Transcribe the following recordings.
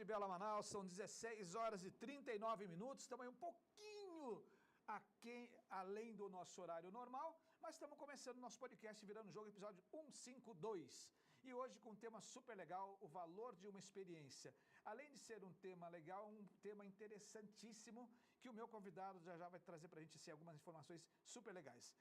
Bela Manaus, são 16 horas e 39 minutos, estamos aí um pouquinho além do nosso horário normal, mas estamos começando o nosso podcast Virando o Jogo, episódio 152. E hoje com um tema super legal, o valor de uma experiência. Além de ser um tema legal, um tema interessantíssimo, que o meu convidado já vai trazer para a gente assim, algumas informações super legais.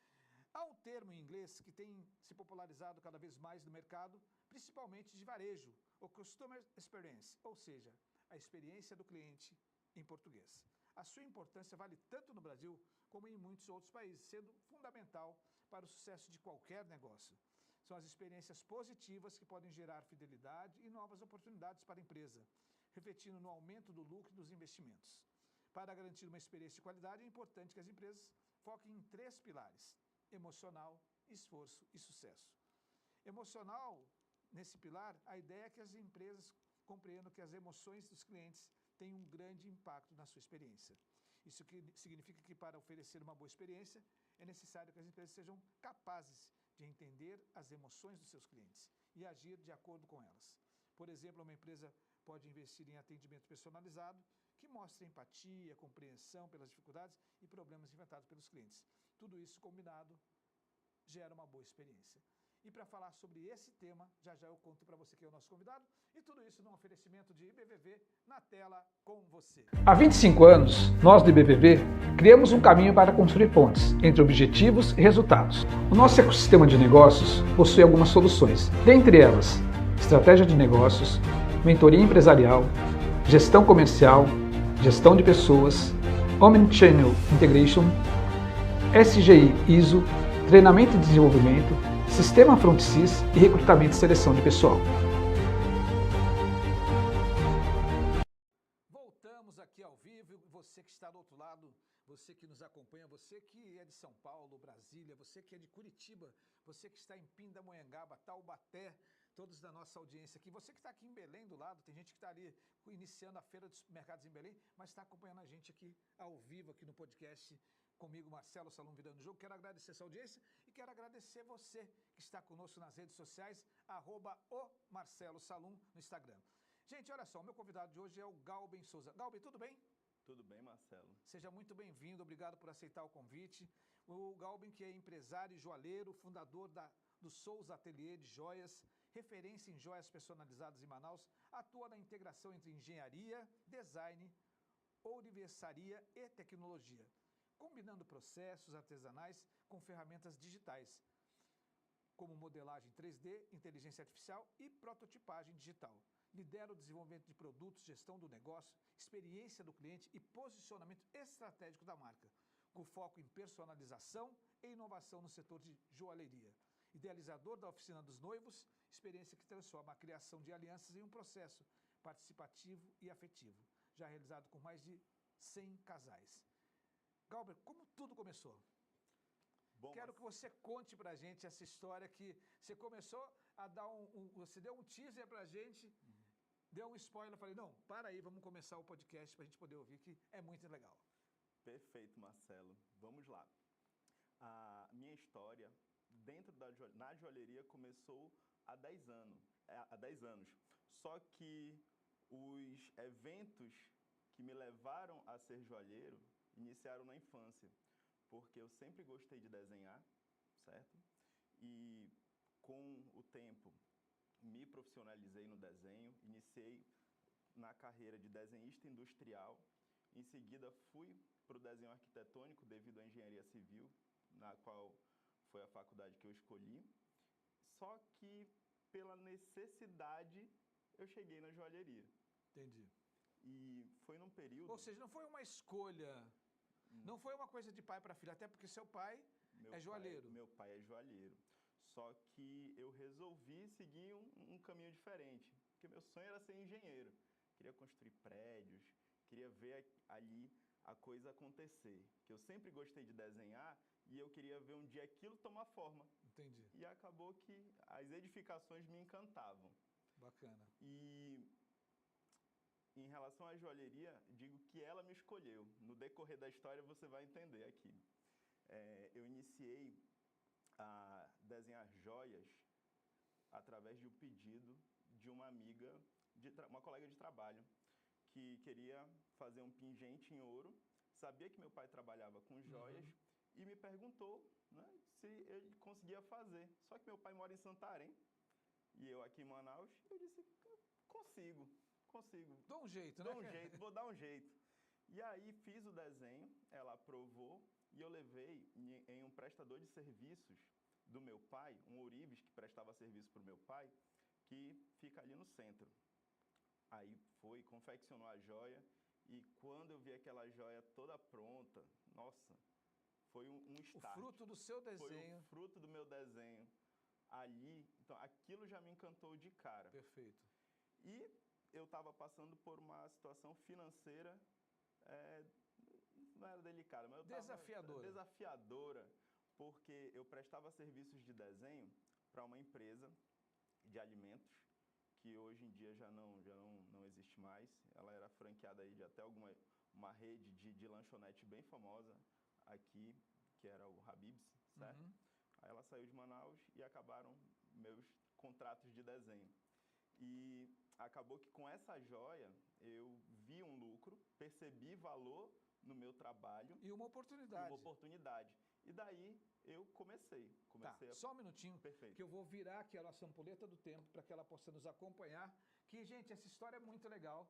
Há um termo em inglês que tem se popularizado cada vez mais no mercado, principalmente de varejo, o Customer Experience, ou seja, a experiência do cliente em português. A sua importância vale tanto no Brasil como em muitos outros países, sendo fundamental para o sucesso de qualquer negócio. São as experiências positivas que podem gerar fidelidade e novas oportunidades para a empresa, refletindo no aumento do lucro e dos investimentos. Para garantir uma experiência de qualidade, é importante que as empresas foquem em 3 pilares: emocional, esforço e sucesso. Emocional, nesse pilar, a ideia é que as empresas compreendam que as emoções dos clientes têm um grande impacto na sua experiência. Isso significa que para oferecer uma boa experiência, é necessário que as empresas sejam capazes de entender as emoções dos seus clientes e agir de acordo com elas. Por exemplo, uma empresa pode investir em atendimento personalizado, que mostre empatia, compreensão pelas dificuldades e problemas enfrentados pelos clientes. Tudo isso combinado gera uma boa experiência. E para falar sobre esse tema, já eu conto para você que é o nosso convidado, e tudo isso num oferecimento de IBVV, na tela com você. Há 25 anos, nós do IBVV criamos um caminho para construir pontes entre objetivos e resultados. O nosso ecossistema de negócios possui algumas soluções, dentre elas, estratégia de negócios, mentoria empresarial, gestão comercial, gestão de pessoas, Omnichannel Integration, SGI ISO, treinamento e desenvolvimento, sistema FrontSys e recrutamento e seleção de pessoal. Voltamos aqui ao vivo, você que está do outro lado, você que nos acompanha, você que é de São Paulo, Brasília, você que é de Curitiba, você que está em Pindamonhangaba, Taubaté, todos da nossa audiência aqui, você que está aqui em Belém do lado, tem gente que está ali iniciando a Feira dos Mercados em Belém, mas está acompanhando a gente aqui ao vivo, aqui no podcast, comigo, Marcelo Salum, Virando o Jogo. Quero agradecer essa audiência e quero agradecer você que está conosco nas redes sociais, @o_Marcelo_Salum no Instagram. Gente, olha só, o meu convidado de hoje é o Galben Souza. Galben, tudo bem? Tudo bem, Marcelo. Seja muito bem-vindo, obrigado por aceitar o convite. O Galben, que é empresário e joalheiro, fundador do Souza Ateliê de Joias, referência em joias personalizadas em Manaus, atua na integração entre engenharia, design, ourivesaria e tecnologia, combinando processos artesanais com ferramentas digitais, como modelagem 3D, inteligência artificial e prototipagem digital. Lidera o desenvolvimento de produtos, gestão do negócio, experiência do cliente e posicionamento estratégico da marca, com foco em personalização e inovação no setor de joalheria. Idealizador da Oficina dos Noivos, experiência que transforma a criação de alianças em um processo participativo e afetivo, já realizado com mais de 100 casais. Galber, como tudo começou? Quero que você conte pra gente essa história que você começou a dar você deu um teaser pra gente, deu um spoiler, eu falei, não, para aí, vamos começar o podcast pra gente poder ouvir, que é muito legal. Perfeito, Marcelo. Vamos lá. A minha história na joalheria começou há 10 anos. Só que os eventos que me levaram a ser joalheiro iniciaram na infância, porque eu sempre gostei de desenhar, certo? E com o tempo me profissionalizei no desenho, iniciei na carreira de desenhista industrial, em seguida fui para o desenho arquitetônico devido à engenharia civil, na qual foi a faculdade que eu escolhi, só que pela necessidade eu cheguei na joalheria. Entendi. E foi num período... Ou seja, não foi uma escolha, não foi uma coisa de pai para filho, até porque seu pai é joalheiro. Meu pai é joalheiro. Só que eu resolvi seguir um caminho diferente, porque meu sonho era ser engenheiro. Queria construir prédios, queria ver ali a coisa acontecer. Que eu sempre gostei de desenhar e eu queria ver um dia aquilo tomar forma. Entendi. E acabou que as edificações me encantavam. Bacana. E em relação à joalheria, digo que ela me escolheu. No decorrer da história você vai entender aqui. Eu iniciei a desenhar joias através de um pedido de uma amiga, uma colega de trabalho. que queria fazer um pingente em ouro, sabia que meu pai trabalhava com joias e me perguntou, né, se ele conseguia fazer. Só que meu pai mora em Santarém e eu aqui em Manaus, eu disse, consigo. Dá um jeito, né? Dá um jeito, vou dar um jeito. E aí fiz o desenho, ela aprovou e eu levei em um prestador de serviços do meu pai, um ourives que prestava serviço para o meu pai, que fica ali no centro. Aí foi, confeccionou a joia e quando eu vi aquela joia toda pronta, nossa, foi um start. O fruto do seu desenho. Foi o fruto do meu desenho ali. Então, aquilo já me encantou de cara. Perfeito. E eu estava passando por uma situação financeira, não era delicada, mas eu Desafiadora. Desafiadora, porque eu prestava serviços de desenho para uma empresa de alimentos, que hoje em dia já não existe mais. Ela era franqueada aí de até uma rede de lanchonete bem famosa aqui, que era o Habib's, certo? Aí ela saiu de Manaus e acabaram meus contratos de desenho. E acabou que com essa joia eu vi um lucro, percebi valor no meu trabalho. E uma oportunidade. E daí eu comecei Tá, só um minutinho. Perfeito. Que eu vou virar aqui a nossa ampulheta do tempo para que ela possa nos acompanhar. Que, gente, essa história é muito legal.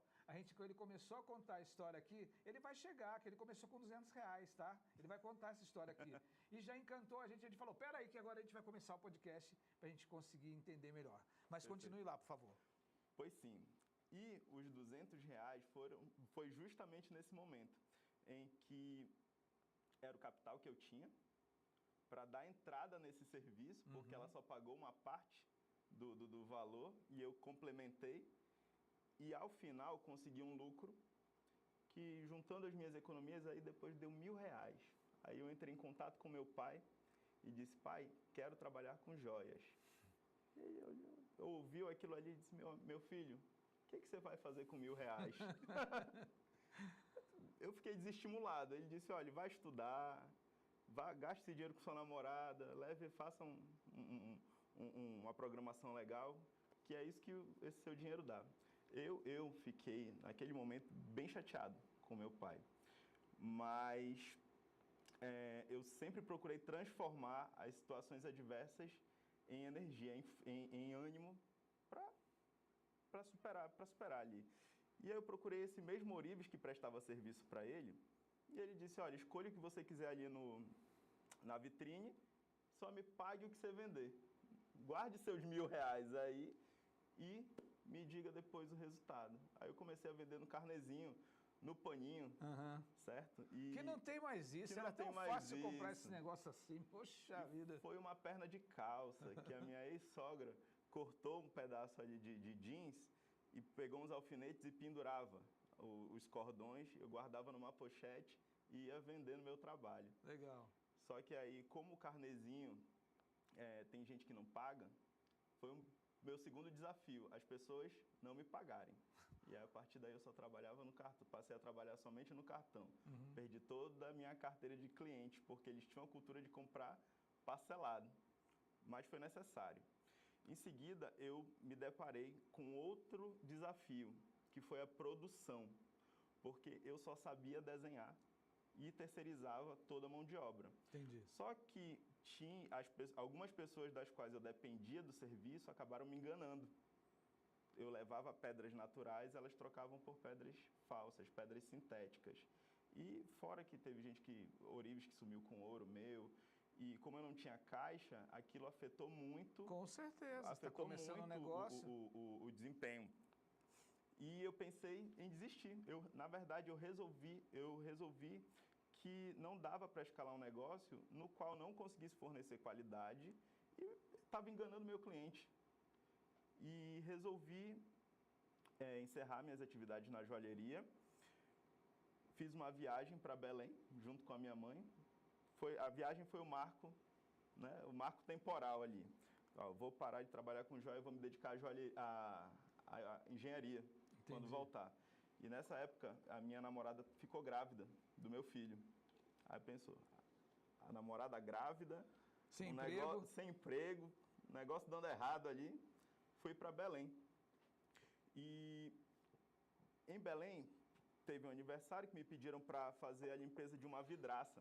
Quando ele começou a contar a história aqui, ele vai chegar, que ele começou com R$200, tá? Ele vai contar essa história aqui. E já encantou a gente falou, peraí que agora a gente vai começar o podcast para a gente conseguir entender melhor. Mas Perfeito. Continue lá, por favor. Pois sim. E os R$200 foi justamente nesse momento em que era o capital que eu tinha para dar entrada nesse serviço, porque ela só pagou uma parte do valor e eu complementei. E ao final consegui um lucro que, juntando as minhas economias, aí depois deu R$1.000. Aí eu entrei em contato com meu pai e disse, pai, quero trabalhar com joias. E ele ouviu aquilo ali e disse, meu filho, o que você vai fazer com R$1.000? Eu fiquei desestimulado. Ele disse, olha, vai estudar, gaste esse dinheiro com sua namorada, faça uma programação legal, que é isso que esse seu dinheiro dá. Eu fiquei, naquele momento, bem chateado com meu pai. Mas eu sempre procurei transformar as situações adversas em energia, em ânimo, para superar ali. E aí eu procurei esse mesmo ourives que prestava serviço para ele, e ele disse, olha, escolha o que você quiser ali na vitrine, só me pague o que você vender. Guarde seus R$1.000 aí e me diga depois o resultado. Aí eu comecei a vender no carnezinho, no paninho, certo? Que não tem mais isso, era tão fácil comprar esse negócio assim, poxa vida. Foi uma perna de calça que a minha ex-sogra cortou um pedaço ali de jeans e pegou uns alfinetes e pendurava os cordões, eu guardava numa pochete e ia vender no meu trabalho. Legal. Só que aí, como o carnezinho tem gente que não paga, foi meu segundo desafio, as pessoas não me pagarem. E aí, a partir daí eu só trabalhava no cartão, passei a trabalhar somente no cartão. Perdi toda a minha carteira de cliente, porque eles tinham a cultura de comprar parcelado, mas foi necessário. Em seguida, eu me deparei com outro desafio, que foi a produção, porque eu só sabia desenhar e terceirizava toda a mão de obra. Entendi. Só que algumas pessoas das quais eu dependia do serviço acabaram me enganando. Eu levava pedras naturais, elas trocavam por pedras falsas, pedras sintéticas. E fora que teve ourives que sumiu com ouro meu, e como eu não tinha caixa, aquilo afetou muito. Com certeza, afetou está começando muito um negócio. o desempenho. E eu pensei em desistir. Na verdade, eu resolvi que não dava para escalar um negócio no qual não conseguisse fornecer qualidade e estava enganando meu cliente. E resolvi encerrar minhas atividades na joalheria. Fiz uma viagem para Belém, junto com a minha mãe. A viagem foi o marco temporal ali. Vou parar de trabalhar com joia e vou me dedicar à engenharia. Entendi. Quando voltar. E nessa época, a minha namorada ficou grávida do meu filho. Aí pensou, a namorada grávida, sem emprego, negócio dando errado ali, fui para Belém. E Em Belém, teve um aniversário que me pediram para fazer a limpeza de uma vidraça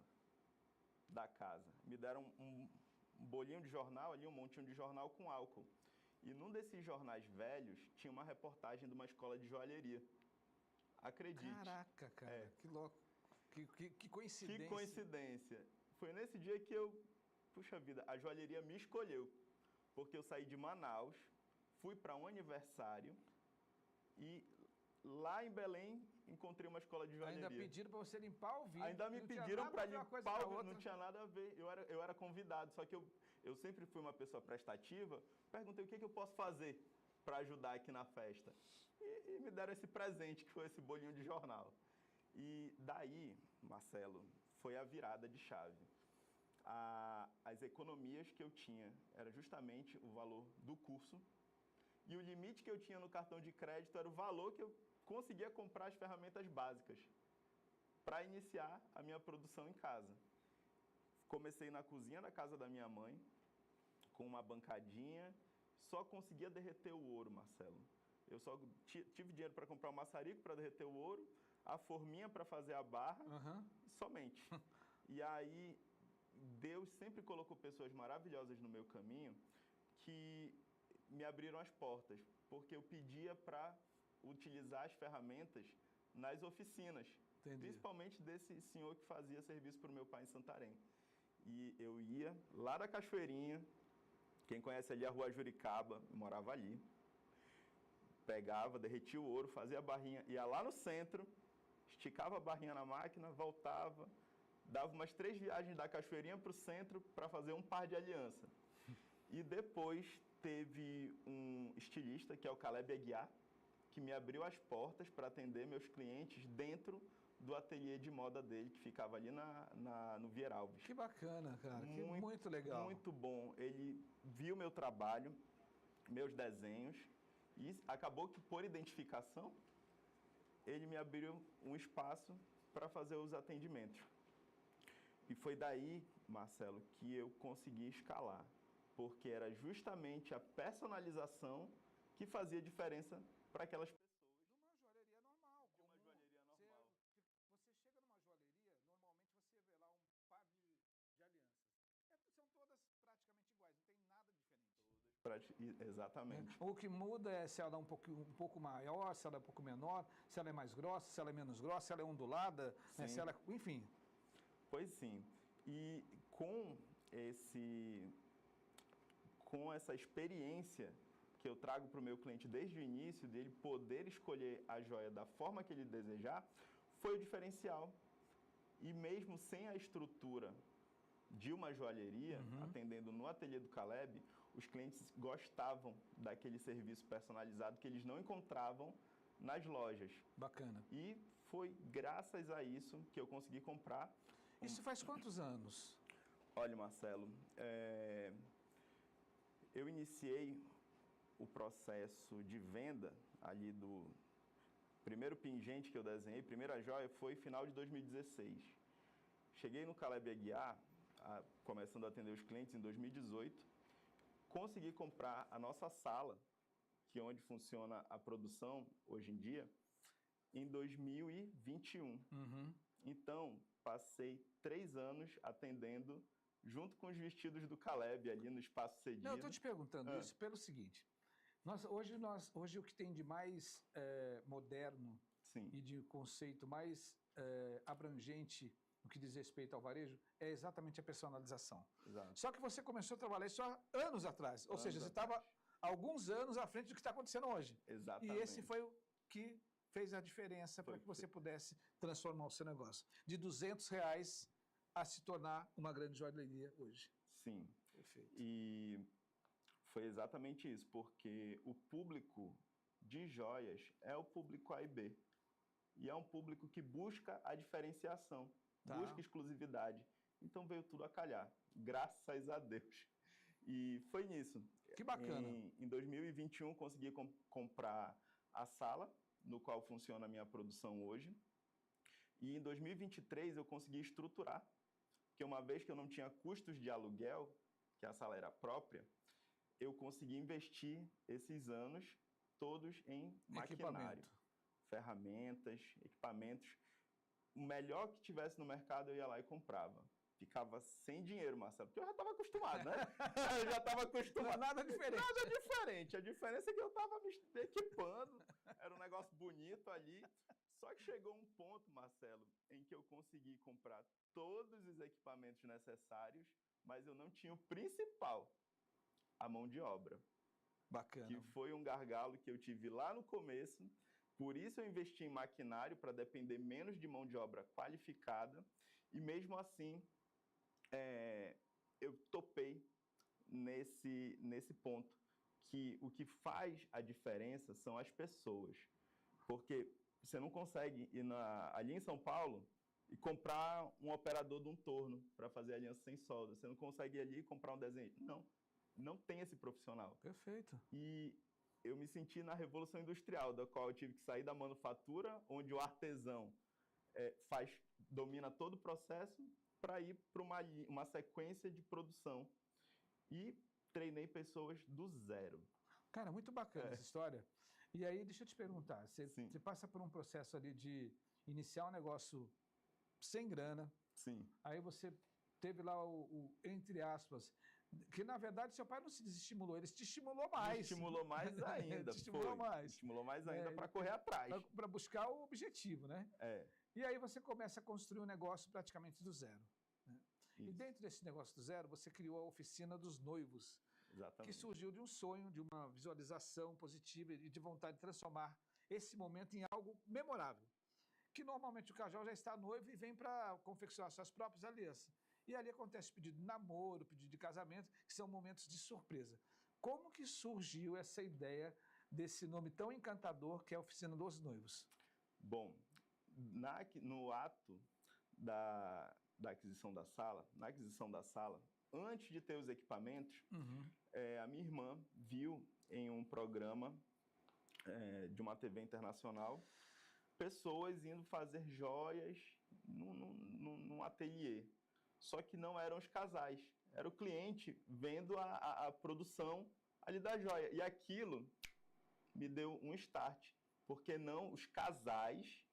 da casa. Me deram um bolinho de jornal ali, um montinho de jornal com álcool. E num desses jornais velhos, tinha uma reportagem de uma escola de joalheria. Acredite. Caraca, cara, que louco. Que coincidência. Que coincidência. Foi nesse dia que puxa vida, a joalheria me escolheu. Porque eu saí de Manaus, fui para um aniversário e lá em Belém encontrei uma escola de joalheria. Ainda pediram para você limpar o vidro. Ainda me pediram para limpar o vidro, não tinha nada a ver. Eu era convidado, só que eu sempre fui uma pessoa prestativa. Perguntei o que eu posso fazer para ajudar aqui na festa. E me deram esse presente, que foi esse bolinho de jornal. E daí, Marcelo, foi a virada de chave. As economias que eu tinha era justamente o valor do curso. E o limite que eu tinha no cartão de crédito era o valor que eu conseguia comprar as ferramentas básicas para iniciar a minha produção em casa. Comecei na cozinha da casa da minha mãe, com uma bancadinha, só conseguia derreter o ouro, Marcelo. Eu só tive dinheiro para comprar o maçarico para derreter o ouro, a forminha para fazer a barra, somente. E aí, Deus sempre colocou pessoas maravilhosas no meu caminho que me abriram as portas, porque eu pedia para utilizar as ferramentas nas oficinas. Entendi. Principalmente desse senhor que fazia serviço para o meu pai em Santarém. E eu ia lá da Cachoeirinha, quem conhece ali a Rua Juricaba, eu morava ali, pegava, derretia o ouro, fazia a barrinha, ia lá no centro, esticava a barrinha na máquina, voltava, dava umas 3 viagens da Cachoeirinha para o centro para fazer um par de aliança. E depois teve um estilista, que é o Caleb Aguiar, que me abriu as portas para atender meus clientes dentro do ateliê de moda dele, que ficava ali no Vieralves. Que bacana, cara. Muito legal. Muito bom. Ele viu meu trabalho, meus desenhos, e acabou que, por identificação, ele me abriu um espaço para fazer os atendimentos. E foi daí, Marcelo, que eu consegui escalar, porque era justamente a personalização que fazia diferença para aquelas pessoas. Numa joalheria normal. De uma joalheria normal. Você chega numa joalheria, normalmente você vê lá um par de alianças. São todas praticamente iguais, não tem nada diferente. Exatamente. O que muda é se ela é um pouco maior, se ela é um pouco menor, se ela é mais grossa, se ela é menos grossa, se ela é ondulada, né, se ela, enfim. Pois sim. E com essa experiência que eu trago para o meu cliente desde o início, dele poder escolher a joia da forma que ele desejar, foi o diferencial. E mesmo sem a estrutura de uma joalheria, atendendo no ateliê do Caleb, os clientes gostavam daquele serviço personalizado que eles não encontravam nas lojas. Bacana. E foi graças a isso que eu consegui comprar. Isso faz quantos anos? Olha, Marcelo, eu iniciei o processo de venda ali do primeiro pingente que eu desenhei, primeira joia, foi final de 2016. Cheguei no Caleb Aguiar, começando a atender os clientes em 2018, consegui comprar a nossa sala, que é onde funciona a produção hoje em dia, em 2021. Então, passei 3 anos atendendo junto com os vestidos do Caleb ali no Espaço Cedido. Não, eu estou te perguntando isso pelo seguinte. Hoje o que tem de mais moderno Sim. e de conceito mais abrangente no que diz respeito ao varejo é exatamente a personalização. Exato. Só que você começou a trabalhar isso há anos atrás. Ou seja, você estava alguns anos à frente do que está acontecendo hoje. Exatamente. E esse foi o que fez a diferença para que você pudesse transformar o seu negócio. De R$200 a se tornar uma grande joalheria hoje. Sim. Perfeito. E foi exatamente isso, porque o público de joias é o público A e B. E é um público que busca a diferenciação, busca exclusividade. Então veio tudo a calhar, graças a Deus. E foi nisso. Que bacana. Em 2021 consegui comprar a sala, no qual funciona a minha produção hoje. E em 2023 eu consegui estruturar, porque uma vez que eu não tinha custos de aluguel, que a sala era própria, eu consegui investir esses anos todos em maquinário. ferramentas, equipamentos. O melhor que tivesse no mercado, eu ia lá e comprava. Ficava sem dinheiro, Marcelo, porque eu já estava acostumado, né? Eu já estava acostumado. Nada diferente. Nada diferente. A diferença é que eu estava me equipando, era um negócio bonito ali. Só que chegou um ponto, Marcelo, em que eu consegui comprar todos os equipamentos necessários, mas eu não tinha o principal, a mão de obra. Bacana. Que foi um gargalo que eu tive lá no começo. Por isso eu investi em maquinário, para depender menos de mão de obra qualificada. E mesmo assim, eu topei nesse ponto, que o que faz a diferença são as pessoas. Porque você não consegue ir ali em São Paulo e comprar um operador de um torno para fazer aliança sem solda. Você não consegue ir ali e comprar um desenho. Não tem esse profissional. Perfeito. E eu me senti na Revolução Industrial, da qual eu tive que sair da manufatura, onde o artesão domina todo o processo, para ir para uma sequência de produção. E treinei pessoas do zero. Cara, muito bacana essa história. E aí, deixa eu te perguntar, você passa por um processo ali de iniciar um negócio sem grana. Sim. Aí você teve lá entre aspas, que na verdade seu pai não se desestimulou, ele te estimulou mais. Me estimulou mais ainda. Te estimulou mais. Me estimulou mais ainda para correr atrás. Para buscar o objetivo, né? E aí você começa a construir um negócio praticamente do zero. Né? E dentro desse negócio do zero, você criou a Oficina dos Noivos. Exatamente. Que surgiu de um sonho, de uma visualização positiva e de vontade de transformar esse momento em algo memorável. Que normalmente o casal já está noivo e vem para confeccionar suas próprias alianças. E ali acontece pedido de namoro, pedido de casamento, que são momentos de surpresa. Como que surgiu essa ideia desse nome tão encantador que é a Oficina dos Noivos? Bom, no ato da aquisição da sala, antes de ter os equipamentos, a minha irmã viu em um programa de uma TV internacional pessoas indo fazer joias num ateliê. Só que não eram os casais, era o cliente vendo a produção ali da joia. E aquilo me deu um start. Por que não os casais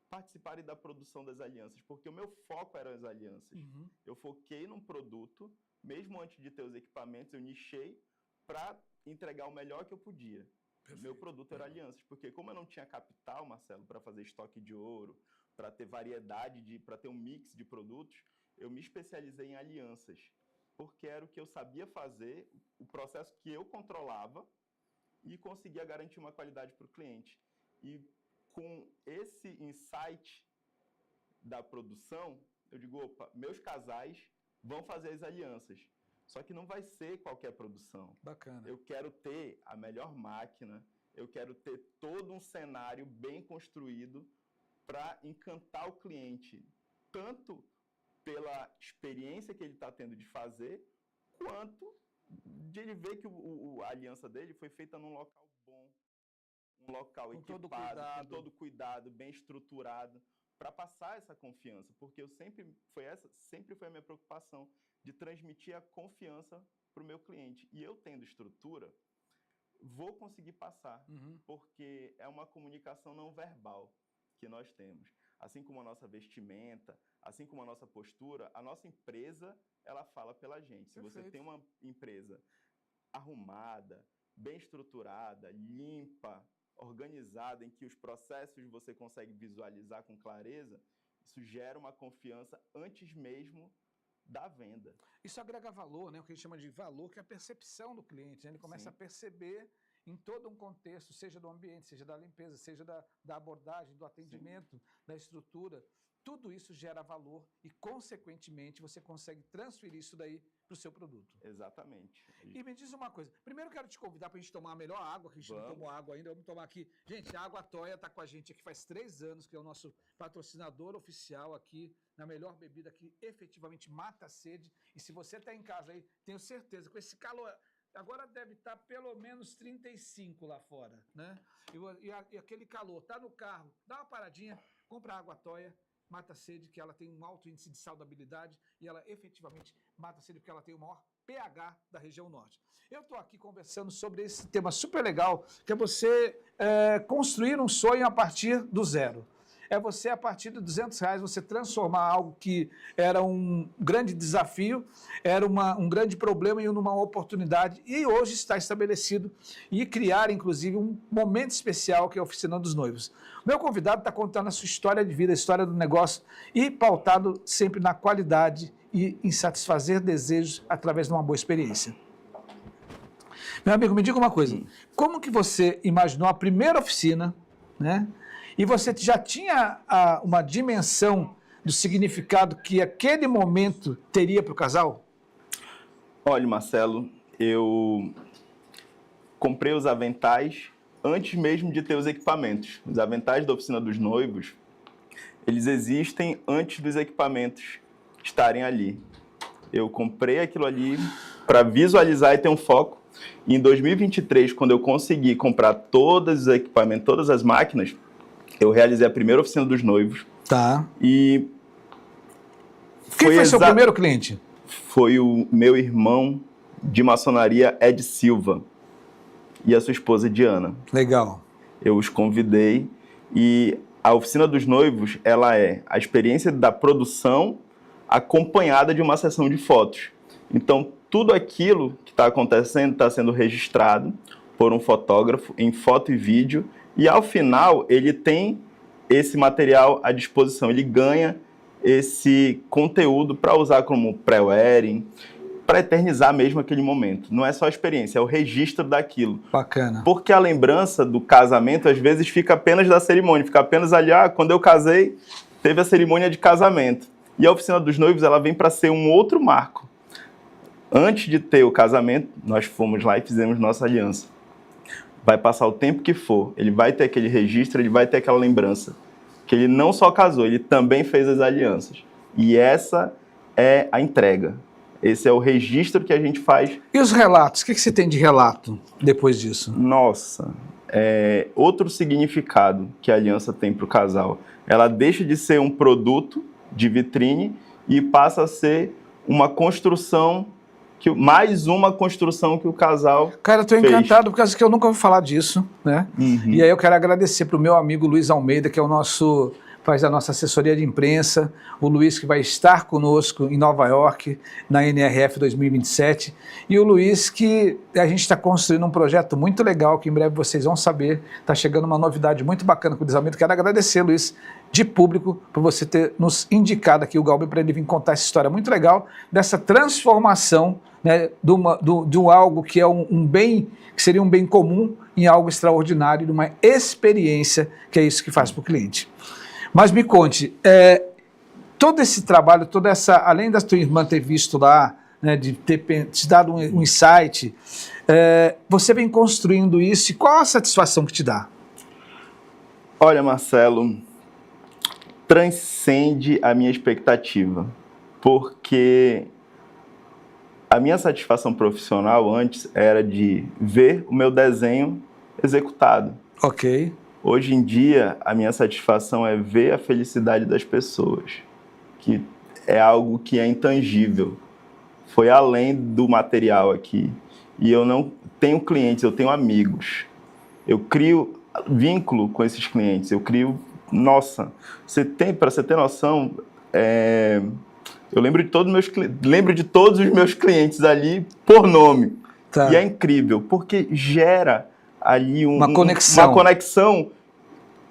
participarem da produção das alianças? Porque o meu foco eram as alianças. Eu foquei num produto, mesmo antes de ter os equipamentos, eu nichei para entregar o melhor que eu podia. Perfeito. Meu produto era alianças, porque como eu não tinha capital, Marcelo, para fazer estoque de ouro, para ter variedade, para ter um mix de produtos, eu me especializei em alianças, porque era o que eu sabia fazer, o processo que eu controlava e conseguia garantir uma qualidade para o cliente. E com esse insight da produção, eu digo, opa, meus casais vão fazer as alianças. Só que não vai ser qualquer produção. Bacana. Eu quero ter a melhor máquina, eu quero ter todo um cenário bem construído para encantar o cliente, tanto pela experiência que ele está tendo de fazer, quanto de ele ver que a aliança dele foi feita num local bom, um local com equipado, com todo cuidado, bem estruturado, para passar essa confiança, porque sempre foi a minha preocupação, de transmitir a confiança para o meu cliente. E eu tendo estrutura, vou conseguir passar, porque é uma comunicação não verbal que nós temos. Assim como a nossa vestimenta, assim como a nossa postura, a nossa empresa, ela fala pela gente. Se você tem uma empresa arrumada, bem estruturada, limpa, organizada, em que os processos você consegue visualizar com clareza, isso gera uma confiança antes mesmo da venda. Isso agrega valor, né? O que a gente chama de valor, que é a percepção do cliente, né? Ele começa a perceber em todo um contexto, seja do ambiente, seja da limpeza, seja da abordagem, do atendimento, da estrutura. Tudo isso gera valor e, consequentemente, você consegue transferir isso daí para o seu produto. Exatamente. E me diz uma coisa. Primeiro eu quero te convidar para a gente tomar a melhor água, que a gente não tomou água ainda. Vamos tomar aqui. Gente, a Água Toia está com a gente aqui faz 3 anos, que é o nosso patrocinador oficial aqui, na melhor bebida que efetivamente mata a sede. E se você está em casa aí, tenho certeza, com esse calor... Agora deve estar pelo menos 35 lá fora, né? E aquele calor, tá no carro, dá uma paradinha, compra a Água Toia, mata a sede, que ela tem um alto índice de saudabilidade e ela efetivamente mata a sede porque ela tem o maior PH da região norte. Eu estou aqui conversando sobre esse tema super legal, que é você construir um sonho a partir do zero. É você, a partir de R$200, você transformar algo que era um grande desafio, era um grande problema em uma oportunidade, e hoje está estabelecido, e criar, inclusive, um momento especial que é a Oficina dos Noivos. Meu convidado está contando a sua história de vida, a história do negócio, e pautado sempre na qualidade e em satisfazer desejos através de uma boa experiência. Meu amigo, me diga uma coisa, como que você imaginou a primeira oficina, né? E você já tinha uma dimensão do significado que aquele momento teria para o casal? Olha, Marcelo, eu comprei os aventais antes mesmo de ter os equipamentos. Os aventais da Oficina dos Noivos, eles existem antes dos equipamentos estarem ali. Eu comprei aquilo ali para visualizar e ter um foco. E em 2023, quando eu consegui comprar todos os equipamentos, todas as máquinas, eu realizei a primeira Oficina dos Noivos. Tá. E quem foi seu primeiro cliente? Foi o meu irmão de maçonaria, Ed Silva, e a sua esposa, Diana. Legal. Eu os convidei e a Oficina dos Noivos, ela é a experiência da produção acompanhada de uma sessão de fotos. Então, tudo aquilo que está acontecendo está sendo registrado por um fotógrafo em foto e vídeo, e ao final ele tem esse material à disposição, ele ganha esse conteúdo para usar como pré-wedding, para eternizar mesmo aquele momento. Não é só a experiência, é o registro daquilo. Bacana. Porque a lembrança do casamento às vezes fica apenas da cerimônia, fica apenas ali, quando eu casei, teve a cerimônia de casamento. E a Oficina dos Noivos, ela vem para ser um outro marco. Antes de ter o casamento, nós fomos lá e fizemos nossa aliança. Vai passar o tempo que for, ele vai ter aquele registro, ele vai ter aquela lembrança. Que ele não só casou, ele também fez as alianças. E essa é a entrega. Esse é o registro que a gente faz. E os relatos? O que você tem de relato depois disso? Nossa, outro significado que a aliança tem para o casal. Ela deixa de ser um produto de vitrine e passa a ser uma construção, mais uma construção que o casal Cara, eu tô encantado, por causa que eu nunca ouvi falar disso, né? Uhum. E aí eu quero agradecer pro meu amigo Luiz Almeida, que é faz a nossa assessoria de imprensa, o Luiz que vai estar conosco em Nova York, na NRF 2027, e o Luiz que a gente está construindo um projeto muito legal, que em breve vocês vão saber, está chegando uma novidade muito bacana com o Luiz Almeida. Quero agradecer, Luiz, de público, por você ter nos indicado aqui o Galber para ele vir contar essa história muito legal, dessa transformação, né, de algo que é um bem, que seria um bem comum, em algo extraordinário, de uma experiência, que é isso que faz para o cliente. Mas me conte, todo esse trabalho, além da tua irmã ter visto lá, né, de ter te dado um insight, você vem construindo isso, e qual a satisfação que te dá? Olha, Marcelo, transcende a minha expectativa, porque a minha satisfação profissional antes era de ver o meu desenho executado. Ok. Hoje em dia, a minha satisfação é ver a felicidade das pessoas, que é algo que é intangível. Foi além do material aqui. E eu não tenho clientes, eu tenho amigos. Eu crio vínculo com esses clientes, eu crio... Nossa, para você ter noção, eu lembro de todos os meus clientes ali por nome. Tá. E é incrível, porque gera ali uma conexão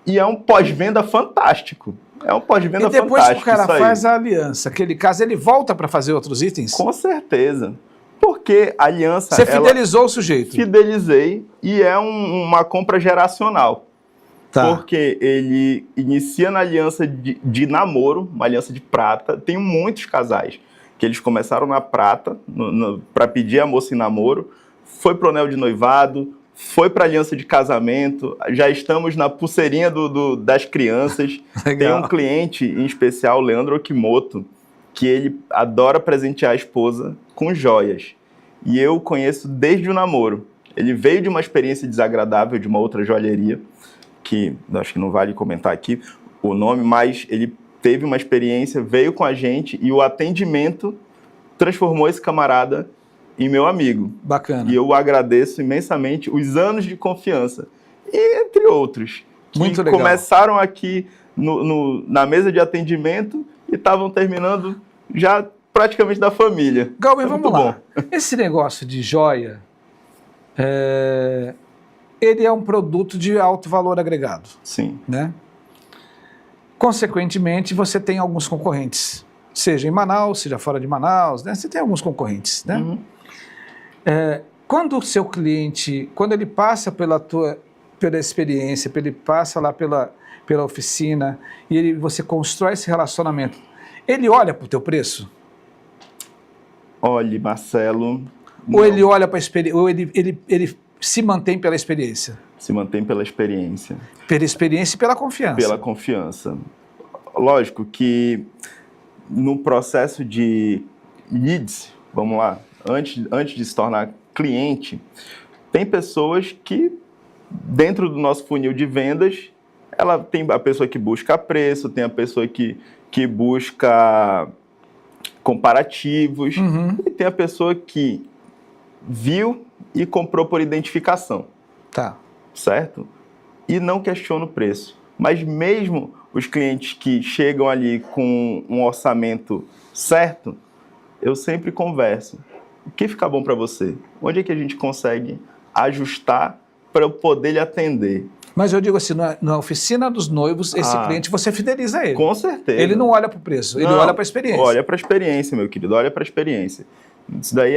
e é um pós-venda fantástico. É um pós-venda fantástico. E depois que o cara faz a aliança, aquele caso, ele volta para fazer outros itens? Com certeza. Porque a aliança... Você fidelizou o sujeito? Fidelizei, e é uma compra geracional. Tá. Porque ele inicia na aliança de namoro, uma aliança de prata. Tem muitos casais que eles começaram na prata, para pedir a moça em namoro, foi pro anel de noivado, foi para aliança de casamento, já estamos na pulseirinha das crianças. Tem um cliente em especial, Leandro Okimoto, que ele adora presentear a esposa com joias. E eu conheço desde o namoro. Ele veio de uma experiência desagradável de uma outra joalheria, que acho que não vale comentar aqui o nome, mas ele teve uma experiência, veio com a gente, e o atendimento transformou esse camarada em meu amigo. Bacana. E eu agradeço imensamente os anos de confiança. E entre outros, que Muito legal. começaram aqui na mesa de atendimento e estavam terminando já praticamente da família. Galvin, É vamos muito lá. bom. Esse negócio de joia, ele é um produto de alto valor agregado, Sim. né? Consequentemente, você tem alguns concorrentes, seja em Manaus, seja fora de Manaus, né? Você tem alguns concorrentes, né? Uhum. Quando o seu cliente, quando ele passa pela experiência, ele passa lá pela oficina e você constrói esse relacionamento, ele olha para o teu preço? Olhe, Marcelo. Ou ele olha para a experiência, ou ele se mantém pela experiência? Se mantém pela experiência. Pela experiência e pela confiança. Pela confiança. Lógico que no processo de leads, vamos lá, antes de se tornar cliente, tem pessoas que, dentro do nosso funil de vendas, ela tem a pessoa que busca preço, tem a pessoa que busca comparativos, e tem a pessoa que viu e comprou por identificação. Tá. Certo? E não questiona o preço. Mas mesmo os clientes que chegam ali com um orçamento certo, eu sempre converso. O que fica bom para você? Onde é que a gente consegue ajustar para eu poder lhe atender? Mas eu digo assim, na oficina dos noivos, esse cliente, você fideliza ele. Com certeza. Ele não olha para o preço, ele olha para a experiência. Olha para a experiência, meu querido, olha para a experiência. Isso daí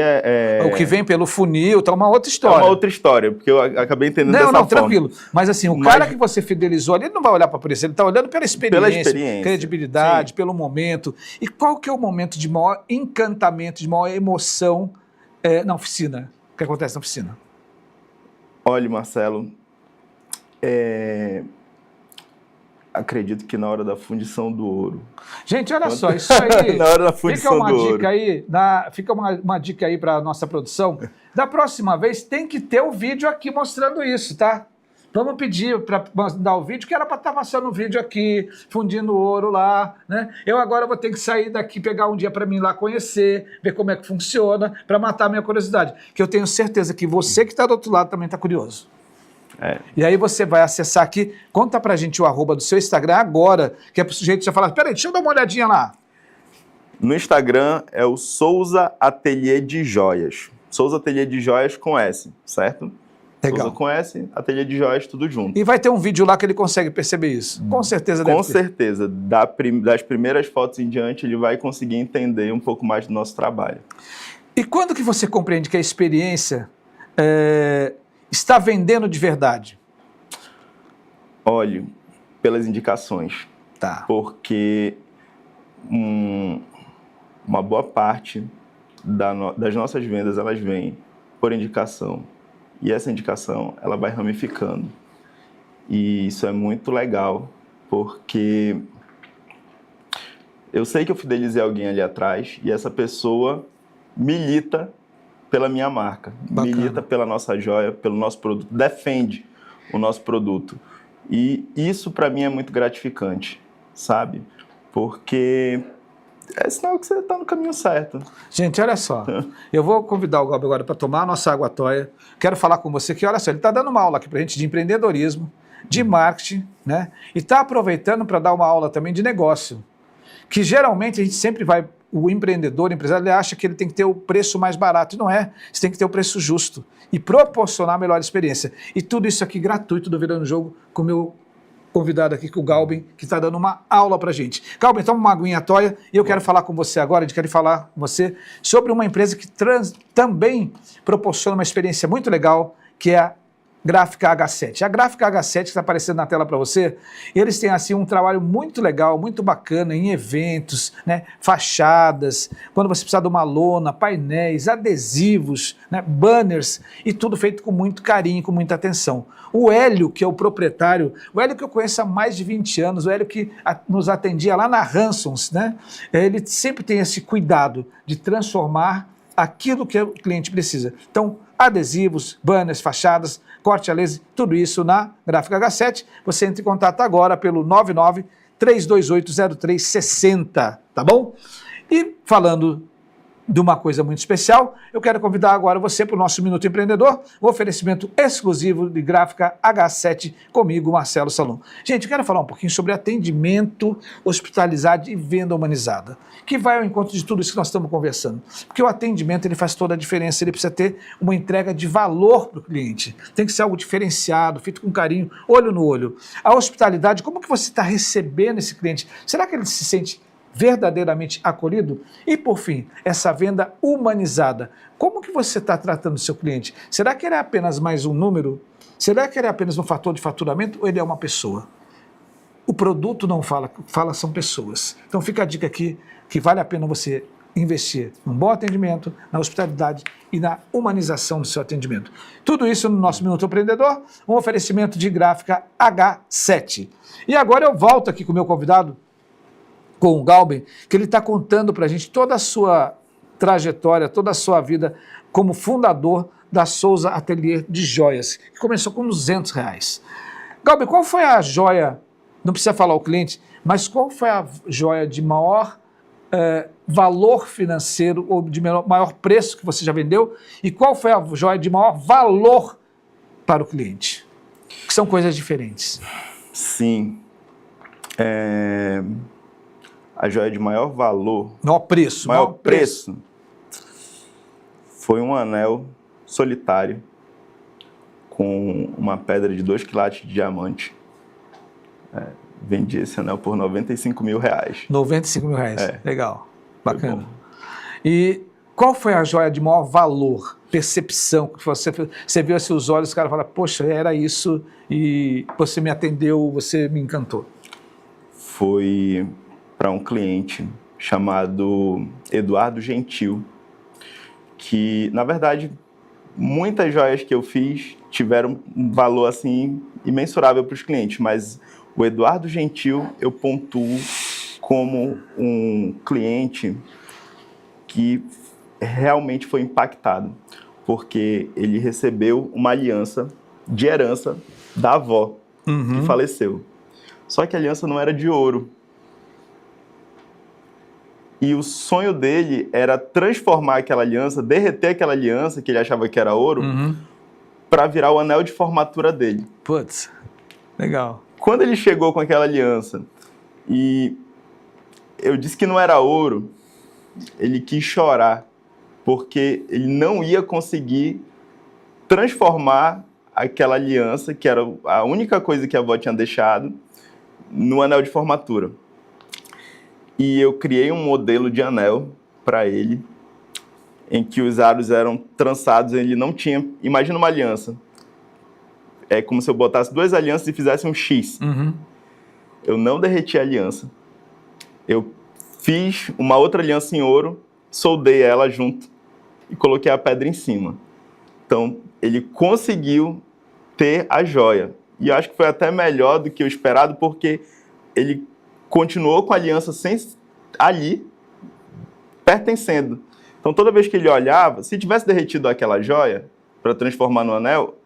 O que vem pelo funil, tá uma outra história. É uma outra história, porque eu acabei entendendo dessa forma. Não, tranquilo. Mas assim, o cara que você fidelizou ali, ele não vai olhar para o preço, ele está olhando pela experiência, credibilidade, sim, pelo momento. E qual que é o momento de maior encantamento, de maior emoção na oficina? O que acontece na oficina? Olha, Marcelo, acredito que na hora da fundição do ouro. Gente, olha só, isso aí... Na hora da fundição do ouro. Fica uma dica aí para a nossa produção. Da próxima vez tem que ter o vídeo aqui mostrando isso, tá? Vamos pedir para mandar o vídeo, que era para estar passando o vídeo aqui, fundindo ouro lá, né? Eu agora vou ter que sair daqui, pegar um dia para mim ir lá conhecer, ver como é que funciona, para matar a minha curiosidade. Que eu tenho certeza que você que está do outro lado também está curioso. E aí você vai acessar aqui, conta pra gente o @ do seu Instagram agora, que é pro sujeito já falar, peraí, deixa eu dar uma olhadinha lá. No Instagram é o Souza Ateliê de Joias. Souza Ateliê de Joias com S, certo? Legal. Souza com S, Ateliê de Joias, tudo junto. E vai ter um vídeo lá que ele consegue perceber isso. Com certeza deve ter. Com certeza. Das primeiras fotos em diante, ele vai conseguir entender um pouco mais do nosso trabalho. E quando que você compreende que a experiência está vendendo de verdade? Olhe, pelas indicações. Tá. Porque uma boa parte das nossas vendas, elas vêm por indicação. E essa indicação, ela vai ramificando. E isso é muito legal, porque eu sei que eu fidelizei alguém ali atrás e essa pessoa milita pela minha marca, Bacana. Milita pela nossa joia, pelo nosso produto, defende o nosso produto. E isso para mim é muito gratificante, sabe? Porque é sinal que você está no caminho certo. Gente, olha só, eu vou convidar o Galvin agora para tomar a nossa água toia. Quero falar com você que, olha só, ele está dando uma aula aqui para a gente de empreendedorismo, de marketing, né? E está aproveitando para dar uma aula também de negócio. Que geralmente a gente sempre vai, o empreendedor, o empresário, ele acha que ele tem que ter o preço mais barato. E não é, você tem que ter o preço justo e proporcionar a melhor experiência. E tudo isso aqui gratuito do Virando Jogo com o meu convidado aqui, com o Galvin, que está dando uma aula pra gente. Galvin, toma uma aguinha toia e eu quero falar com você agora, a gente quer falar com você sobre uma empresa que também proporciona uma experiência muito legal, que é a Gráfica H7. A Gráfica H7 que está aparecendo na tela para você, eles têm assim um trabalho muito legal, muito bacana em eventos, né, fachadas, quando você precisar de uma lona, painéis, adesivos, né, banners, e tudo feito com muito carinho, com muita atenção. O Hélio, que é o proprietário, o Hélio que eu conheço há mais de 20 anos, o Hélio que nos atendia lá na Hansons, né, ele sempre tem esse cuidado de transformar aquilo que o cliente precisa. Então, adesivos, banners, fachadas, corte a laser, tudo isso na Gráfica H7. Você entra em contato agora pelo 99-328-0360, tá bom? E falando de uma coisa muito especial, eu quero convidar agora você para o nosso Minuto Empreendedor, o oferecimento exclusivo de gráfica H7 comigo, Marcelo Salum. Gente, eu quero falar um pouquinho sobre atendimento, hospitalidade e venda humanizada, que vai ao encontro de tudo isso que nós estamos conversando. Porque o atendimento ele faz toda a diferença, ele precisa ter uma entrega de valor para o cliente, tem que ser algo diferenciado, feito com carinho, olho no olho. A hospitalidade, como que você está recebendo esse cliente? Será que ele se sente verdadeiramente acolhido? E, por fim, essa venda humanizada. Como que você está tratando o seu cliente? Será que ele é apenas mais um número? Será que ele é apenas um fator de faturamento ou ele é uma pessoa? O produto não fala são pessoas. Então fica a dica aqui que vale a pena você investir num bom atendimento, na hospitalidade e na humanização do seu atendimento. Tudo isso no nosso Minuto Empreendedor, um oferecimento de gráfica H7. E agora eu volto aqui com o meu convidado, com o Galben, que ele está contando para a gente toda a sua trajetória, toda a sua vida como fundador da Souza Atelier de Joias, que começou com R$200. Galben, qual foi a joia, não precisa falar o cliente, mas qual foi a joia de maior valor financeiro ou de maior preço que você já vendeu e qual foi a joia de maior valor para o cliente? Que são coisas diferentes. Sim. A joia de maior valor... Maior preço. Maior preço foi um anel solitário com uma pedra de 2 quilates de diamante. Vendi esse anel por R$95 mil. R$95 mil, legal, bacana. E qual foi a joia de maior valor, percepção, que você viu assim os olhos, o cara fala, poxa, era isso, e você me atendeu, você me encantou? Foi para um cliente chamado Eduardo Gentil, que, na verdade, muitas joias que eu fiz tiveram um valor assim imensurável para os clientes, mas o Eduardo Gentil eu pontuo como um cliente que realmente foi impactado, porque ele recebeu uma aliança de herança da avó, que faleceu. Só que a aliança não era de ouro. E o sonho dele era transformar aquela aliança, derreter aquela aliança, que ele achava que era ouro, para virar o anel de formatura dele. Putz, legal. Quando ele chegou com aquela aliança e eu disse que não era ouro, ele quis chorar, porque ele não ia conseguir transformar aquela aliança, que era a única coisa que a avó tinha deixado, no anel de formatura. E eu criei um modelo de anel para ele, em que os aros eram trançados, ele não tinha... Imagina uma aliança. É como se eu botasse 2 alianças e fizesse um X. Eu não derreti a aliança. Eu fiz uma outra aliança em ouro, soldei ela junto e coloquei a pedra em cima. Então, ele conseguiu ter a joia. E eu acho que foi até melhor do que o esperado, porque ele continuou com a aliança ali, pertencendo. Então, toda vez que ele olhava, se tivesse derretido aquela joia para transformar no anel,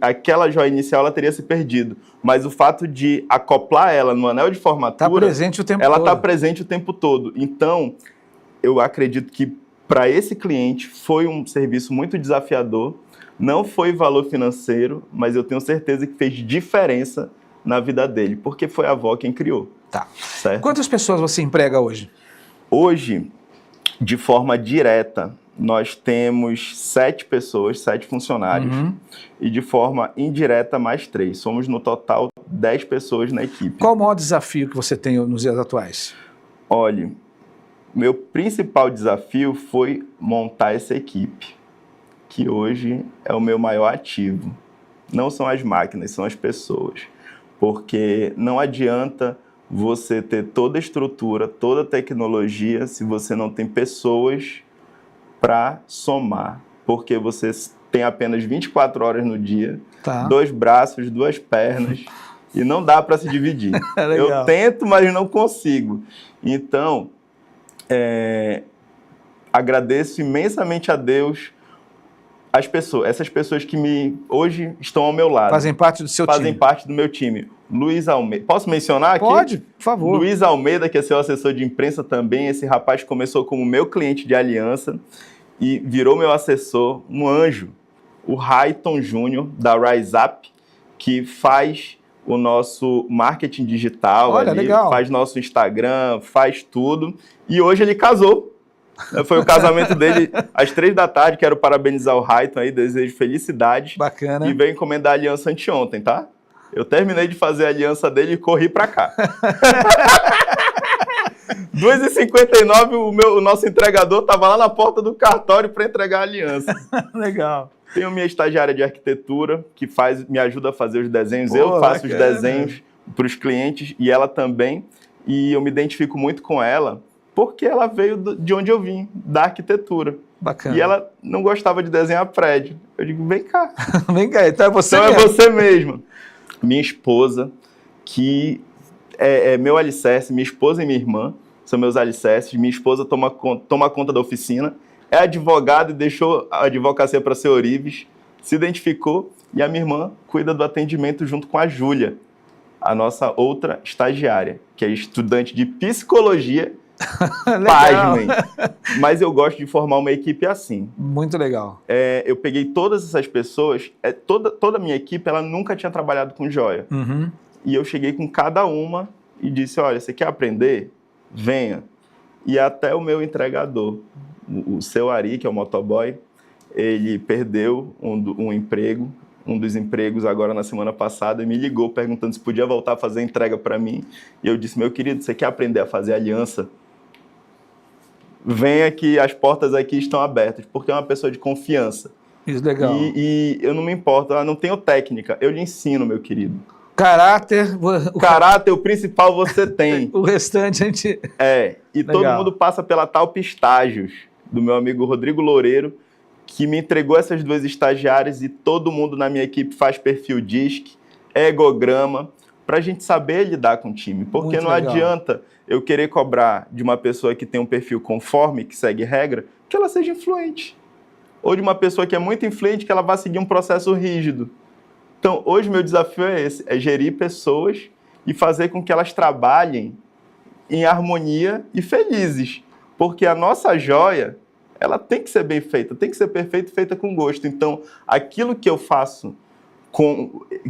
aquela joia inicial ela teria se perdido. Mas o fato de acoplar ela no anel de formatura... Está presente o tempo todo. Ela está presente o tempo todo. Então, eu acredito que para esse cliente foi um serviço muito desafiador. Não foi valor financeiro, mas eu tenho certeza que fez diferença na vida dele, porque foi a avó quem criou. Tá. Certo? Quantas pessoas você emprega hoje? Hoje, de forma direta, nós temos 7 pessoas, 7 funcionários, e de forma indireta, mais 3. Somos, no total, 10 pessoas na equipe. Qual o maior desafio que você tem nos dias atuais? Olha, meu principal desafio foi montar essa equipe, que hoje é o meu maior ativo. Não são as máquinas, são as pessoas. Porque não adianta você ter toda a estrutura, toda a tecnologia, se você não tem pessoas para somar. Porque você tem apenas 24 horas no dia, 2 braços, 2 pernas, e não dá para se dividir. Eu tento, mas não consigo. Então, agradeço imensamente a Deus essas pessoas que hoje estão ao meu lado. Fazem parte do seu time. Fazem parte do meu time. Luiz Almeida. Posso mencionar aqui? Pode, por favor. Luiz Almeida, que é seu assessor de imprensa também. Esse rapaz começou como meu cliente de aliança e virou meu assessor, um anjo. O Raiton Júnior, da RiseUp, que faz o nosso marketing digital. Olha, ali, legal. Faz nosso Instagram, faz tudo. E hoje ele casou. Foi o casamento dele às 3 da tarde. Quero parabenizar o Raiton aí, desejo felicidade. Bacana. E veio encomendar a aliança anteontem, tá? Eu terminei de fazer a aliança dele e corri pra cá. 2h59, o nosso entregador estava lá na porta do cartório para entregar a aliança. Legal. Tenho minha estagiária de arquitetura, que me ajuda a fazer os desenhos. Pô, eu faço bacana. os desenhos para os clientes e ela também. E eu me identifico muito com ela, porque ela veio de onde eu vim, da arquitetura. Bacana. E ela não gostava de desenhar prédio. Eu digo, vem cá. Vem cá, então é você Então mesmo. é você mesmo. Minha esposa, que é meu alicerce, minha esposa e minha irmã são meus alicerces. Minha esposa toma conta da oficina, é advogada e deixou a advocacia para ser Orives, se identificou, e a minha irmã cuida do atendimento junto com a Júlia, a nossa outra estagiária, que é estudante de psicologia. Pasmem. Mas eu gosto de formar uma equipe assim. Muito legal. Eu peguei todas essas pessoas, toda a minha equipe, ela nunca tinha trabalhado com joia. Uhum. E eu cheguei com cada uma e disse, olha, você quer aprender? Venha. E até o meu entregador, o seu Ari, que é o motoboy, ele perdeu um emprego, um dos empregos agora na semana passada, e me ligou perguntando se podia voltar a fazer entrega para mim. E eu disse, meu querido, você quer aprender a fazer aliança? Venha que as portas aqui estão abertas, porque é uma pessoa de confiança. Isso, legal. E eu não me importo, eu não tenho técnica, eu lhe ensino, meu querido. Caráter. Caráter, o principal você tem. O restante a gente... E legal. todo mundo passa pela tal Pistágios, do meu amigo Rodrigo Loureiro, que me entregou essas 2 estagiárias, e todo mundo na minha equipe faz perfil DISC, egograma, para a gente saber lidar com o time. Porque muito não legal. Adianta eu querer cobrar de uma pessoa que tem um perfil conforme, que segue regra, que ela seja influente. Ou de uma pessoa que é muito influente, que ela vá seguir um processo rígido. Então, hoje meu desafio é esse, é gerir pessoas e fazer com que elas trabalhem em harmonia e felizes. Porque a nossa joia, ela tem que ser bem feita, tem que ser perfeita e feita com gosto. Então, aquilo que eu faço,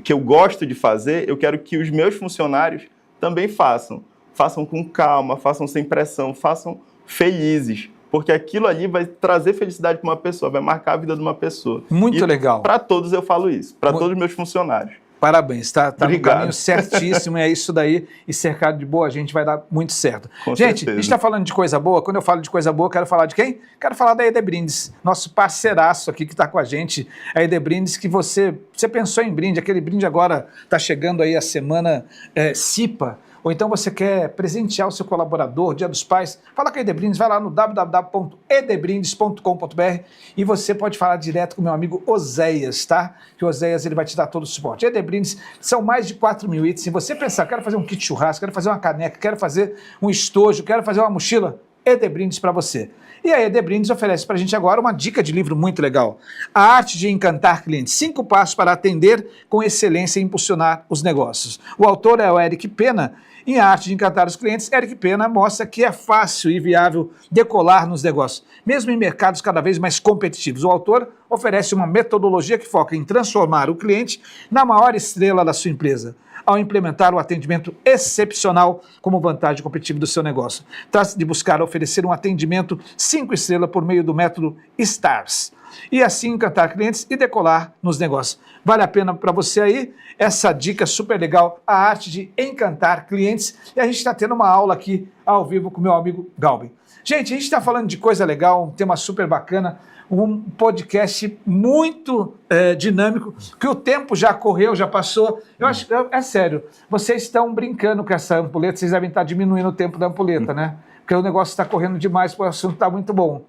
que eu gosto de fazer, eu quero que os meus funcionários também façam. Façam com calma, façam sem pressão, façam felizes. Porque aquilo ali vai trazer felicidade para uma pessoa, vai marcar a vida de uma pessoa. Muito legal. Para todos eu falo isso, para todos os meus funcionários. Parabéns, tá no Obrigado. caminho certíssimo, é isso daí, e cercado de boa gente vai dar muito certo. Com gente, certeza. a gente está falando de coisa boa, quando eu falo de coisa boa, quero falar de quem? Quero falar da ED Brindes, nosso parceiraço aqui que está com a gente, a ED Brindes, que você pensou em brinde, aquele brinde agora está chegando aí a semana CIPA, ou então você quer presentear o seu colaborador, Dia dos Pais, fala com a ED Brindes, vai lá no www.edbrindes.com.br e você pode falar direto com o meu amigo Oséias, tá? Que o Oséias ele vai te dar todo o suporte. ED Brindes são mais de 4 mil itens. Se você pensar, quero fazer um kit churrasco, quero fazer uma caneca, quero fazer um estojo, quero fazer uma mochila, ED Brindes para você. E a ED Brindes oferece para a gente agora uma dica de livro muito legal. A Arte de Encantar Clientes. 5 passos para atender com excelência e impulsionar os negócios. O autor é o Eric Pena. Em A Arte de Encantar os Clientes, Eric Pena mostra que é fácil e viável decolar nos negócios, mesmo em mercados cada vez mais competitivos. O autor oferece uma metodologia que foca em transformar o cliente na maior estrela da sua empresa, ao implementar o atendimento excepcional como vantagem competitiva do seu negócio. Trata-se de buscar oferecer um atendimento 5 estrelas por meio do método STARS. E assim encantar clientes e decolar nos negócios. Vale a pena para você aí essa dica super legal, a arte de encantar clientes. E a gente está tendo uma aula aqui ao vivo com o meu amigo Galbi. Gente, a gente está falando de coisa legal, um tema super bacana, um podcast muito dinâmico, que o tempo já correu, já passou. Eu acho, é sério, vocês estão brincando com essa ampulheta, vocês devem estar diminuindo o tempo da ampulheta, né? Porque o negócio está correndo demais, o assunto está muito bom.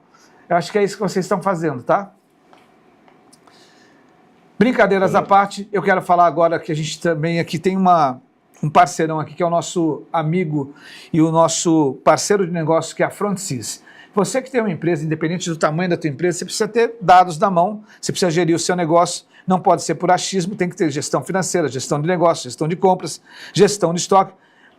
Eu acho que é isso que vocês estão fazendo, tá? Brincadeiras à parte, eu quero falar agora que a gente também aqui tem um parceirão aqui, que é o nosso amigo e o nosso parceiro de negócio, que é a Frontsys. Você que tem uma empresa, independente do tamanho da tua empresa, você precisa ter dados na mão, você precisa gerir o seu negócio. não pode ser por achismo, tem que ter gestão financeira, gestão de negócios, gestão de compras, gestão de estoque,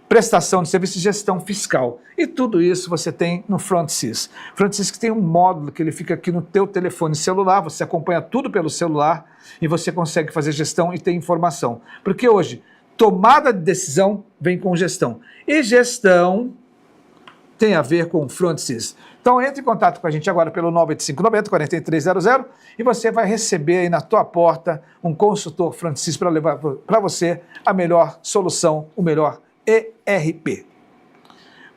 prestação de serviço e gestão fiscal. E tudo isso você tem no FrontSys. FrontSys que tem um módulo que ele fica aqui no teu telefone celular, você acompanha tudo pelo celular e você consegue fazer gestão e ter informação. Porque hoje, tomada de decisão vem com gestão. E gestão tem a ver com FrontSys. Então entre em contato com a gente agora pelo 98590-4300 e você vai receber aí na tua porta um consultor FrontSys para levar para você a melhor solução, o melhor ERP.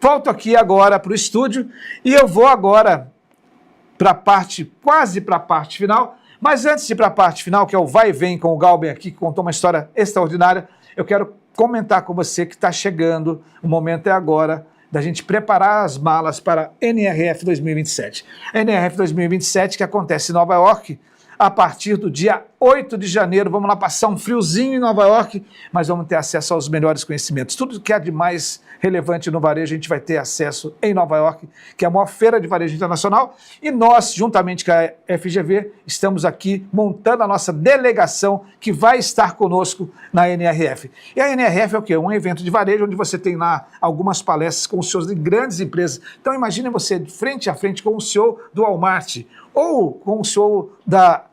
Volto aqui agora para o estúdio e eu vou agora para a parte, quase para a parte final, mas antes de ir para a parte final, que é o vai e vem com o Galben aqui, que contou uma história extraordinária, eu quero comentar com você que está chegando, o momento é agora, da gente preparar as malas para a NRF 2027. A NRF 2027 que acontece em Nova York a partir do dia 8 de janeiro. Vamos lá passar um friozinho em Nova York, mas vamos ter acesso aos melhores conhecimentos. Tudo que há de mais relevante no varejo a gente vai ter acesso em Nova York, que é a maior feira de varejo internacional, e nós, juntamente com a FGV, estamos aqui montando a nossa delegação que vai estar conosco na NRF. E a NRF é o quê? Um evento de varejo onde você tem lá algumas palestras com os CEOs de grandes empresas. Então imagine você de frente a frente com o CEO do Walmart, ou com o CEO da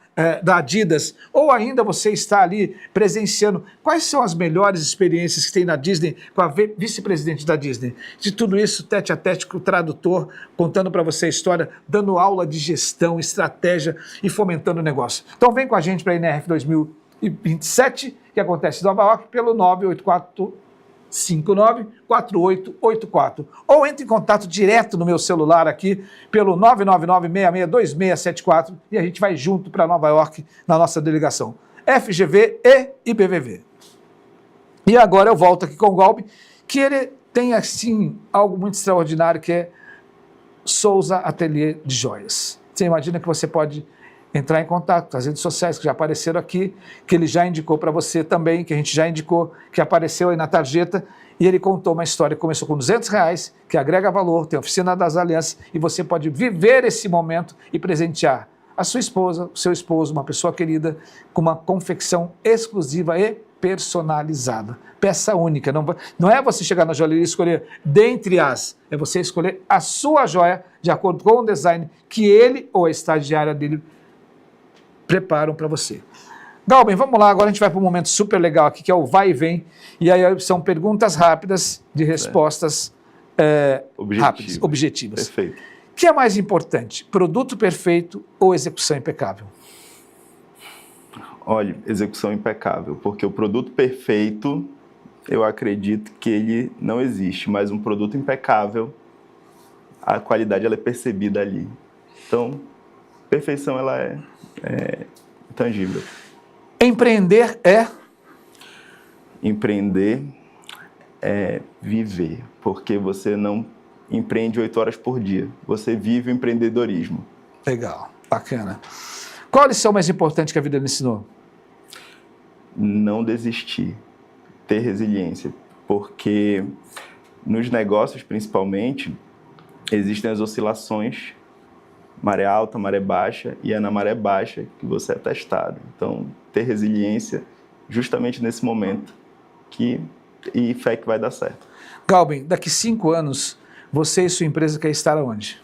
Adidas, ou ainda você está ali presenciando quais são as melhores experiências que tem na Disney com a vice-presidente da Disney. De tudo isso, tete a tete com o tradutor, contando para você a história, dando aula de gestão, estratégia e fomentando o negócio. Então vem com a gente para a NRF 2027, que acontece em Nova York, pelo 98459-4884. Ou entre em contato direto no meu celular aqui, pelo 999-662674, e a gente vai junto para Nova York na nossa delegação. FGV e IBVV. E agora eu volto aqui com o Galben, que ele tem assim algo muito extraordinário, que é Souza Ateliê de Joias. Você imagina que você pode entrar em contato com as redes sociais que já apareceram aqui, que ele já indicou para você também, que a gente já indicou, que apareceu aí na tarjeta, e ele contou uma história que começou com R$200, que agrega valor, tem a oficina das alianças, e você pode viver esse momento e presentear a sua esposa, o seu esposo, uma pessoa querida, com uma confecção exclusiva e personalizada. Peça única. Não é você chegar na joalheria e escolher dentre as, é você escolher a sua joia de acordo com o design que ele ou a estagiária dele preparam para você. Galben, vamos lá, agora a gente vai para um momento super legal aqui, que é o vai e vem, e aí são perguntas rápidas de respostas rápidas, objetivas. Perfeito. O que é mais importante, produto perfeito ou execução impecável? Olha, execução impecável, porque o produto perfeito, eu acredito que ele não existe, mas um produto impecável, a qualidade ela é percebida ali. Então, perfeição ela é tangível. Empreender é? Empreender é viver, porque você não empreende 8 horas por dia, você vive o empreendedorismo. Legal, bacana. Qual a lição mais importante que a vida me ensinou? Não desistir, ter resiliência, porque nos negócios principalmente existem as oscilações, maré alta, maré baixa, e é na maré baixa que você é testado. Então, ter resiliência justamente nesse momento e fé que vai dar certo. Galben, daqui 5 anos, você e sua empresa quer estar onde?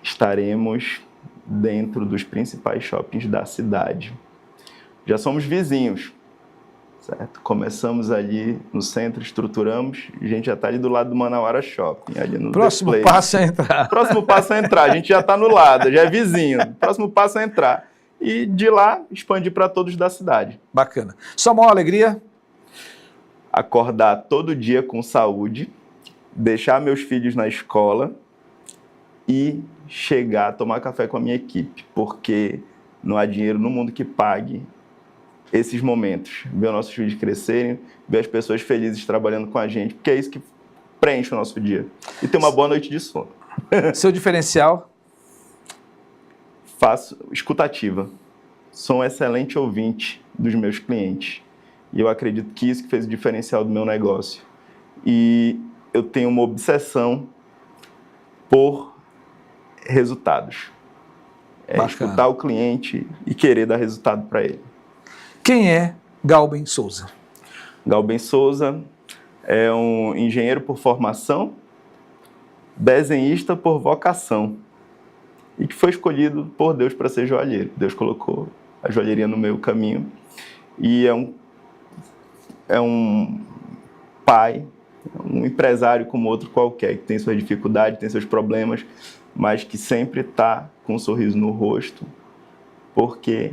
Estaremos dentro dos principais shoppings da cidade. Já somos vizinhos, certo? Começamos ali no centro, estruturamos, a gente já está ali do lado do Manauara Shopping. Ali no Próximo passo é entrar. Próximo passo é entrar, a gente já está no lado, já é vizinho. Próximo passo é entrar. E de lá, expandir para todos da cidade. Bacana. Sua maior alegria? Acordar todo dia com saúde, deixar meus filhos na escola e chegar a tomar café com a minha equipe, porque não há dinheiro no mundo que pague esses momentos, ver nossos filhos crescerem, ver as pessoas felizes trabalhando com a gente, porque é isso que preenche o nosso dia. E ter uma boa noite de sono. Seu diferencial? Faço escutativa. Sou um excelente ouvinte dos meus clientes. E eu acredito que isso que fez o diferencial do meu negócio. E eu tenho uma obsessão por resultados. É escutar o cliente e querer dar resultado para ele. Quem é Galben Souza? Galben Souza é um engenheiro por formação, desenhista por vocação e que foi escolhido por Deus para ser joalheiro. Deus colocou a joalheria no meu caminho e é um pai, um empresário como outro qualquer, que tem suas dificuldades, tem seus problemas, mas que sempre está com um sorriso no rosto, porque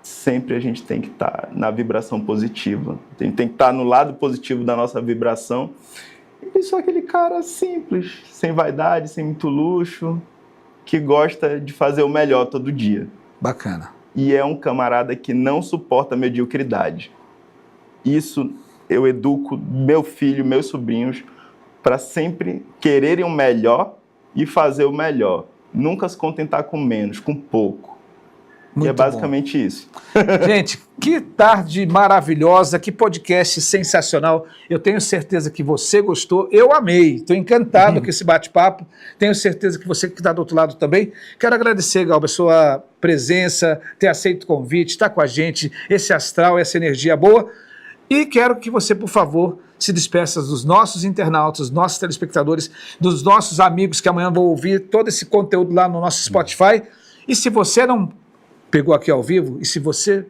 sempre a gente tem que estar na vibração positiva, tem que estar no lado positivo da nossa vibração. E sou aquele cara simples, sem vaidade, sem muito luxo, que gosta de fazer o melhor todo dia. Bacana. E é um camarada que não suporta a mediocridade. Isso eu educo meu filho, meus sobrinhos, para sempre quererem o melhor e fazer o melhor. Nunca se contentar com menos, com pouco. Muito e é basicamente bom. Isso. Gente, que tarde maravilhosa, que podcast sensacional. Eu tenho certeza que você gostou, eu amei, estou encantado com esse bate-papo. Tenho certeza que você que está do outro lado também. Quero agradecer, Galben, a sua presença, ter aceito o convite, estar com a gente, esse astral, essa energia boa. E quero que você, por favor, se despeça dos nossos internautas, dos nossos telespectadores, dos nossos amigos que amanhã vão ouvir todo esse conteúdo lá no nosso Spotify. E se você não pegou aqui ao vivo, e se você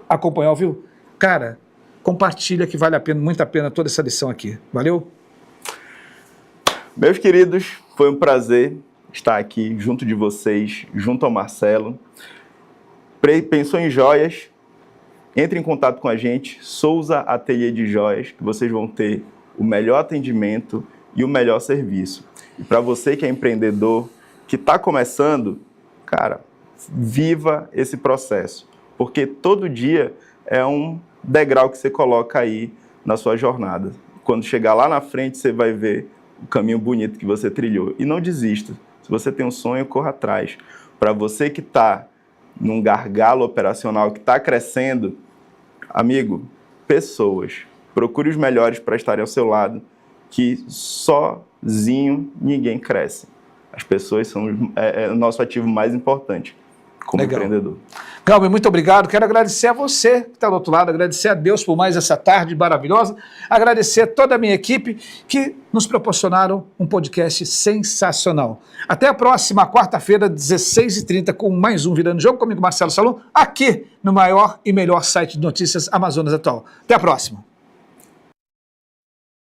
acompanhou ao vivo, cara, compartilha que vale a pena, muito a pena toda essa lição aqui. Valeu? Meus queridos, foi um prazer estar aqui junto de vocês, junto ao Marcelo. Pensou em joias? Entre em contato com a gente, Souza Ateliê de Joias, que vocês vão ter o melhor atendimento e o melhor serviço. E para você que é empreendedor, que está começando, cara, viva esse processo, porque todo dia é um degrau que você coloca aí na sua jornada. Quando chegar lá na frente, você vai ver o caminho bonito que você trilhou. E não desista. Se você tem um sonho, corra atrás. Para você que está num gargalo operacional, que está crescendo, amigo, pessoas, procure os melhores para estarem ao seu lado, que sozinho ninguém cresce. As pessoas são o nosso ativo mais importante como empreendedor. Galben, muito obrigado. Quero agradecer a você que está do outro lado, agradecer a Deus por mais essa tarde maravilhosa, agradecer a toda a minha equipe que nos proporcionaram um podcast sensacional. Até a próxima quarta-feira, 16h30, com mais um Virando Jogo, comigo, Marcelo Salum, aqui no maior e melhor site de notícias Amazonas Atual. Até a próxima.